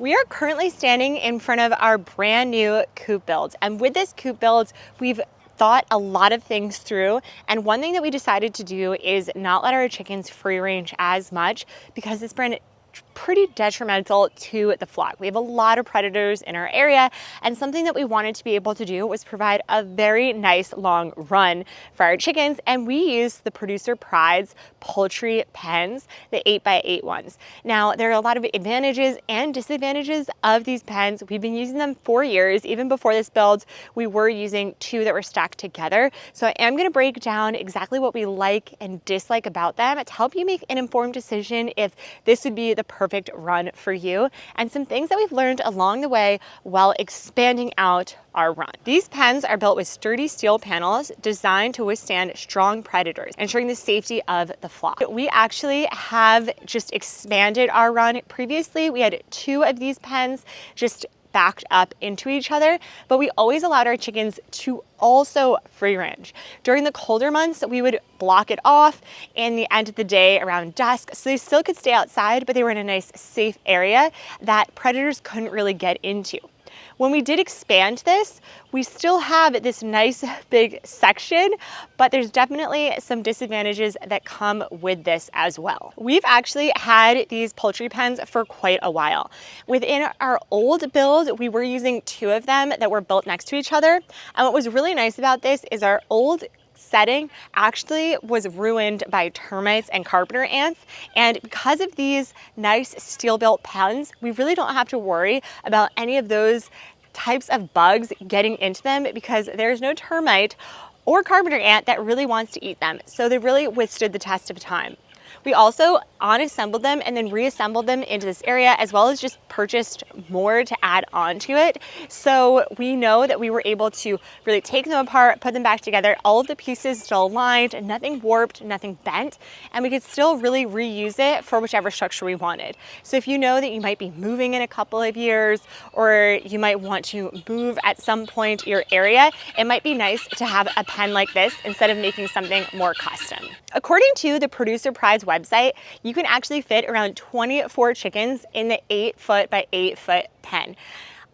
We are currently standing in front of our brand new coop build. And with this coop build, we've thought a lot of things through. And one thing that we decided to do is not let our chickens free range as much because it's been pretty detrimental to the flock. We have a lot of predators in our area, and something that we wanted to be able to do was provide a very nice long run for our chickens, and we use the Producer Pride's poultry pens, the 8x8 ones. Now, there are a lot of advantages and disadvantages of these pens. We've been using them for years. Even before this build, we were using two that were stacked together. So I am going to break down exactly what we like and dislike about them to help you make an informed decision if this would be the perfect run for you, and some things that we've learned along the way while expanding out our run. These pens are built with sturdy steel panels designed to withstand strong predators, ensuring the safety of the flock. We actually have just expanded our run. Previously, we had two of these pens just backed up into each other, but we always allowed our chickens to also free range. During the colder months, we would block it off in the end of the day around dusk, so they still could stay outside, but they were in a nice safe area that predators couldn't really get into. When we did expand this, we still have this nice big section, but there's definitely some disadvantages that come with this as well. We've actually had these poultry pens for quite a while. Within our old build, we were using two of them that were built next to each other. And what was really nice about this is our old setting actually was ruined by termites and carpenter ants, and because of these nice steel-built pens, we really don't have to worry about any of those types of bugs getting into them because there's no termite or carpenter ant that really wants to eat them, so they really withstood the test of time. We also unassembled them and then reassembled them into this area, as well as just purchased more to add on to it. So we know that we were able to really take them apart, put them back together, all of the pieces still aligned, nothing warped, nothing bent, and we could still really reuse it for whichever structure we wanted. So if you know that you might be moving in a couple of years, or you might want to move at some point your area, it might be nice to have a pen like this instead of making something more custom. According to the Producer Pride's website, you can actually fit around 24 chickens in the 8-foot by 8-foot pen.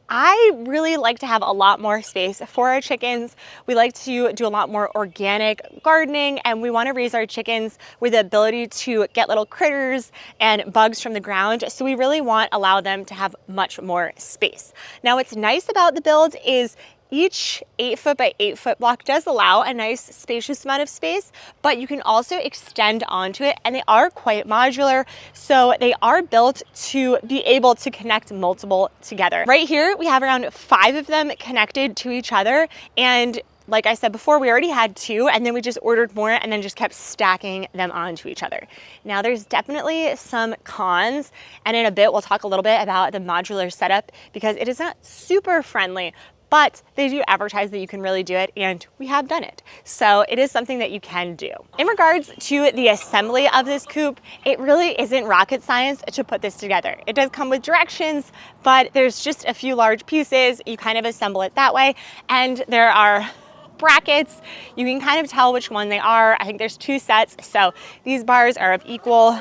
I really like to have a lot more space for our chickens. We like to do a lot more organic gardening, and we want to raise our chickens with the ability to get little critters and bugs from the ground. So we really want to allow them to have much more space. Now, what's nice about the build is each 8-foot by 8-foot block does allow a nice spacious amount of space, but you can also extend onto it, and they are quite modular, so they are built to be able to connect multiple together. Right here, we have around 5 of them connected to each other, and like I said before, we already had 2, and then we just ordered more and then just kept stacking them onto each other. Now, there's definitely some cons, and in a bit, we'll talk a little bit about the modular setup because it is not super friendly, but they do advertise that you can really do it, and we have done it. So it is something that you can do. In regards to the assembly of this coop, it really isn't rocket science to put this together. It does come with directions, but there's just a few large pieces. You kind of assemble it that way, and there are brackets. You can kind of tell which one they are. I think there's 2 sets, so these bars are of equal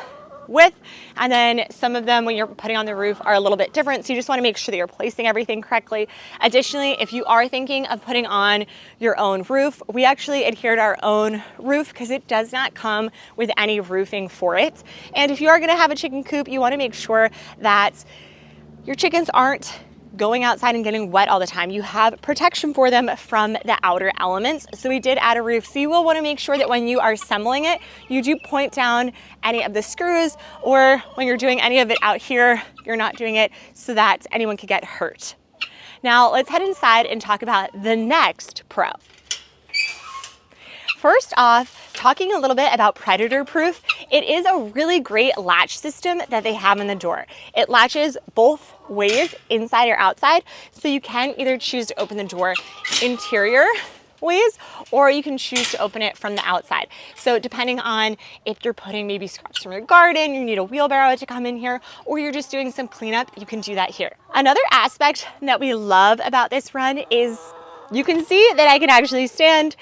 width, and then some of them when you're putting on the roof are a little bit different, so you just want to make sure that you're placing everything correctly. Additionally, if you are thinking of putting on your own roof, we actually adhere to our own roof because it does not come with any roofing for it. And if you are going to have a chicken coop, you want to make sure that your chickens aren't going outside and getting wet all the time. You have protection for them from the outer elements. So we did add a roof. So you will want to make sure that when you are assembling it, you do point down any of the screws, or when you're doing any of it out here, you're not doing it so that anyone could get hurt. Now let's head inside and talk about the next pro. First off, talking a little bit about predator proof, it is a really great latch system that they have in the door. It latches both ways, inside or outside, so you can either choose to open the door interior ways, or you can choose to open it from the outside. So depending on if you're putting maybe scraps from your garden, you need a wheelbarrow to come in here, or you're just doing some cleanup, you can do that here. Another aspect that we love about this run is you can see that I can actually stand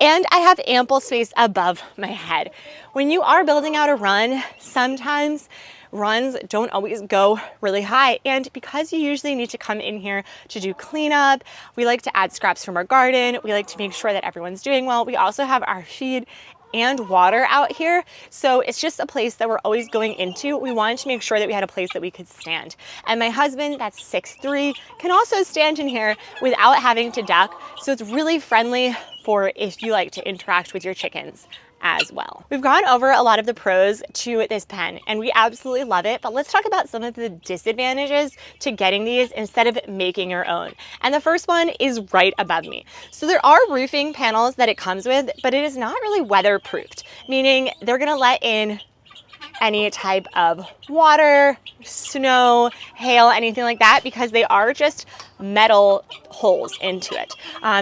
and I have ample space above my head. When you are building out a run, sometimes runs don't always go really high. And because you usually need to come in here to do cleanup, we like to add scraps from our garden. We like to make sure that everyone's doing well. We also have our feed and water out here. So it's just a place that we're always going into. We wanted to make sure that we had a place that we could stand. And my husband, that's 6'3", can also stand in here without having to duck. So it's really friendly for if you like to interact with your chickens as well. We've gone over a lot of the pros to this pen and we absolutely love it, but let's talk about some of the disadvantages to getting these instead of making your own. And the first one is right above me. So there are roofing panels that it comes with, but it is not really weatherproofed, meaning they're gonna let in any type of water, snow, hail, anything like that, because they are just metal holes into it.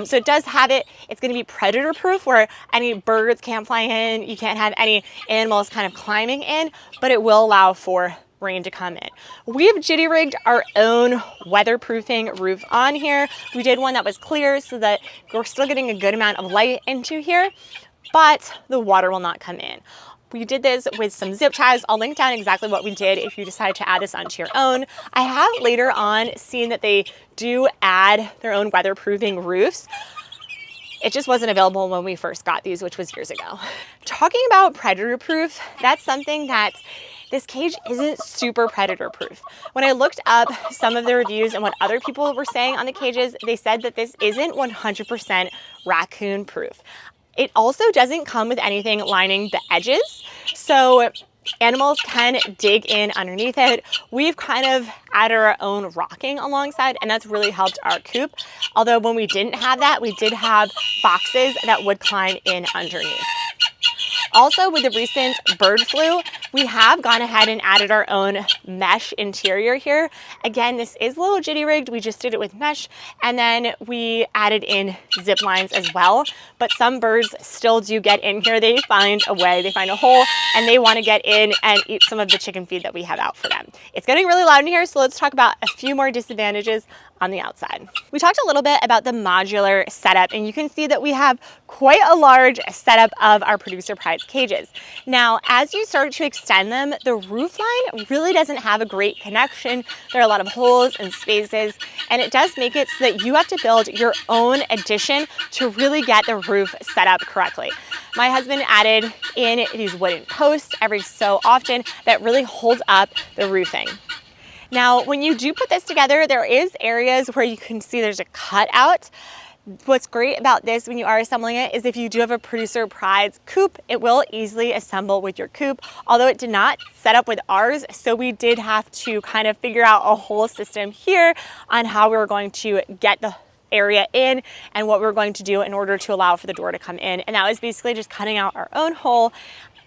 So it does have it, it's gonna be predator proof where any birds can't fly in, you can't have any animals kind of climbing in, but it will allow for rain to come in. We've jitty rigged our own weatherproofing roof on here. We did one that was clear so that we're still getting a good amount of light into here, but the water will not come in. We did this with some zip ties. I'll link down exactly what we did if you decide to add this onto your own. I have later on seen that they do add their own weatherproofing roofs. It just wasn't available when we first got these, which was years ago. Talking about predator proof, that's something that this cage isn't super predator proof. When I looked up some of the reviews and what other people were saying on the cages, they said that this isn't 100% raccoon proof. It also doesn't come with anything lining the edges, so animals can dig in underneath it. We've kind of added our own rocking alongside, and that's really helped our coop. Although when we didn't have that, we did have boxes that would climb in underneath. Also, with the recent bird flu, we have gone ahead and added our own mesh interior here. Again, this is a little jitty rigged. We just did it with mesh, and then we added in zip lines as well. But some birds still do get in here. They find a way, they find a hole, and they want to get in and eat some of the chicken feed that we have out for them. It's getting really loud in here, so let's talk about a few more disadvantages on the outside. We talked a little bit about the modular setup, and you can see that we have quite a large setup of our producer prize cages. Now, as you start to extend them, the roof line really doesn't have a great connection. There are a lot of holes and spaces, and it does make it so that you have to build your own addition to really get the roof set up correctly. My husband added in these wooden posts every so often that really hold up the roofing. Now, when you do put this together, there is areas where you can see there's a cutout. What's great about this when you are assembling it is if you do have a producer prize coop, it will easily assemble with your coop, although it did not set up with ours. So we did have to kind of figure out a whole system here on how we were going to get the area in and what we were going to do in order to allow for the door to come in. And that was basically just cutting out our own hole.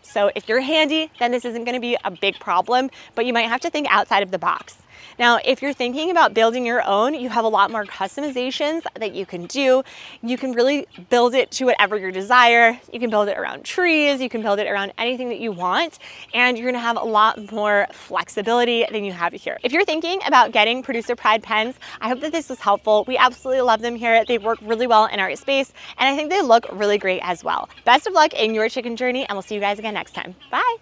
So if you're handy, then this isn't going to be a big problem, but you might have to think outside of the box. Now, if you're thinking about building your own, you have a lot more customizations that you can do. You can really build it to whatever your desire. You can build it around trees, you can build it around anything that you want, and you're gonna have a lot more flexibility than you have here. If you're thinking about getting Producer Pride pens, I hope that this was helpful. We absolutely love them here. They work really well in our space, and I think they look really great as well. Best of luck in your chicken journey, and we'll see you guys again next time. Bye.